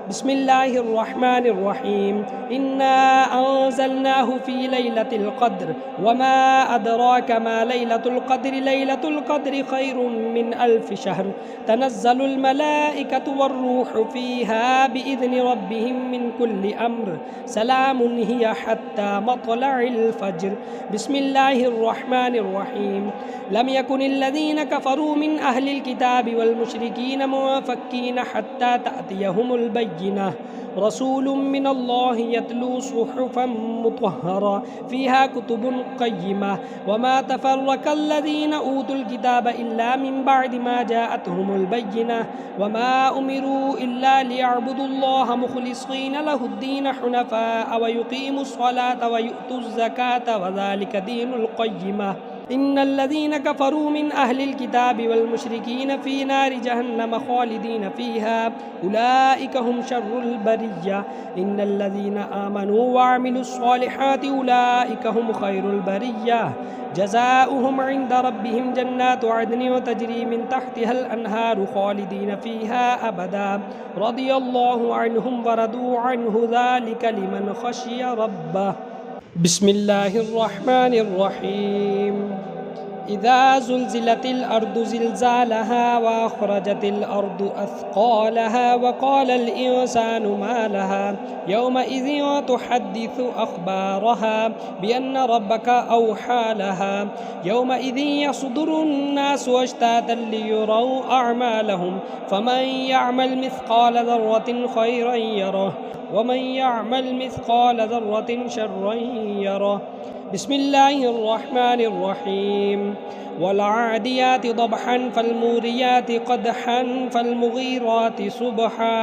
बिस्मिल्लाहिर्रहमानिर्रहीम इन्ना अंज़लनाहु फ़ी लैलतिल क़द्र वमा अदराका मा लैलतुल क़द्रि खैरुम मिन अल्फ़ि शहर तनज़्ज़लुल मलाइकतु वर्रूहु फ़ीहा बिइज़्नि रब्बिहिम मिन कुल्लि अम्र सलामुन हिय हत्ता मत्लइल फ़ज्र बिस्मिल्लाहिर्रहमानिर्रहीम लम यकुनिल्लज़ीन कफ़रू मिन अहलिल किताबि वल मुश्रिकीन मुफ़क्कीन हत्ता तअतियहुमुल बय्यिनह रसूलुम मिनल्लाहि यतलू सुहुफ़म मुतहहरा फ़ीहा कुतुबुन क़य्यिमा वमा तफ़र्रक़ल्लज़ीन ऊतुल किताब इल्ला मिन बअदि मा जाअतहुमुल बय्यिना वमा उमिरू इल्ला लियअबुदुल्लाह मुख़लिसीन लहुद्दीन हुनफ़ाअ व युक़ीमुस्सलात व यु'तुज़्ज़कात व ज़ालिका दीनुल क़य्यिमा इन्नल्लज़ीन कफ़रू मिन अहलिल किताबि वल मुश्रिकीन फ़ी नारि जहन्नम ख़ालिदीन फ़ीहा उलाइका हुम शर्रुल बरिय्या इन्नल्लज़ीन आमनू व अमिलुस्सॉलिहाति उलाइका हुम खैरुल बरिय्या जज़ाउहुम इंद रब्बिहिम जन्नातु अदनिन तजरी मिन तहतिहल अन्हारु ख़ालिदीन फ़ीहा अबदा रदियल्लाहु अन्हुम व रदू अन्हु ज़ालिका लिमन ख़शिय रब्बह बिस्मिल्लाहिर्रहमानिर्रहीम इज़ा ज़ुल्ज़िलतिल अर्दु ज़िल्ज़ालहा व अख़रजतिल अर्दु अथक़ालहा व क़ालल इंसानु मा लहा यौमइज़िन तुहद्दिसु अख़बारहा बिअन्न रब्बका औहा लहा यौमइज़िन यसदुरुन नासु अश्तातन लियुरौ अअमालहुम फमन यअमल मिस्क़ाल ज़र्रतिन खैरन यरह वमन यअमल मिस्क़ाल ज़र्रतिन शर्रन यरह बिस्मिल्लाहिर्रहमानिर्रहीम वलआदियाति ज़बहन फ़ल्मुरियाति क़दहन फ़ल्मुग़ीराति सुबहा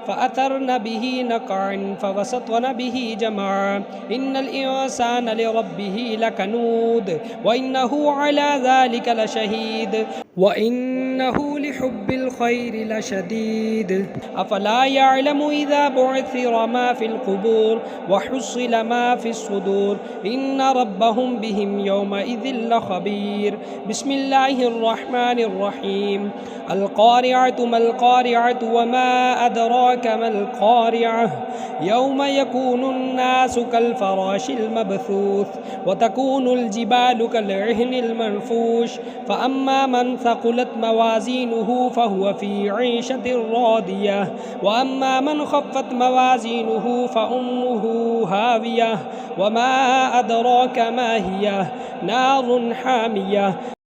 फ़अथरन बिही नक़अन फ़वसत्न बिही जमअ इन्नल इंसान लिरब्बिही लकनूद व इन्नहु अला ज़ालिका लशहीद व इन्नहु लिहुब्बिल खैरि लशदीद अफ़ला यअलमु इज़ा बुअसिर मा फ़िल क़ुबूर व हुस्सिल मा फ़िस सुदूर इन्न रब्बहुम बिहिम यौमइज़िन लख़बीर बिस्मिल्लाहिर्रहमानिर्रहीम अल क़ारिअतु मल क़ारिअतु वमा अदराका मल क़ारिअह यौम यकूनुन नासु कल फ़राशिल मबसूस व तकूनुल जिबालु कल इह्निल मनफूश फ़अम्मा मन थक़ुलत मवाज़ीनुहु फ़हुव फ़ी ईशतिर रादियह व अम्मा मन ख़फ़्फ़त मवाज़ीनुहु फ़उम्मुहु हावियह वमा अदराका मा हिय नारुन हामियह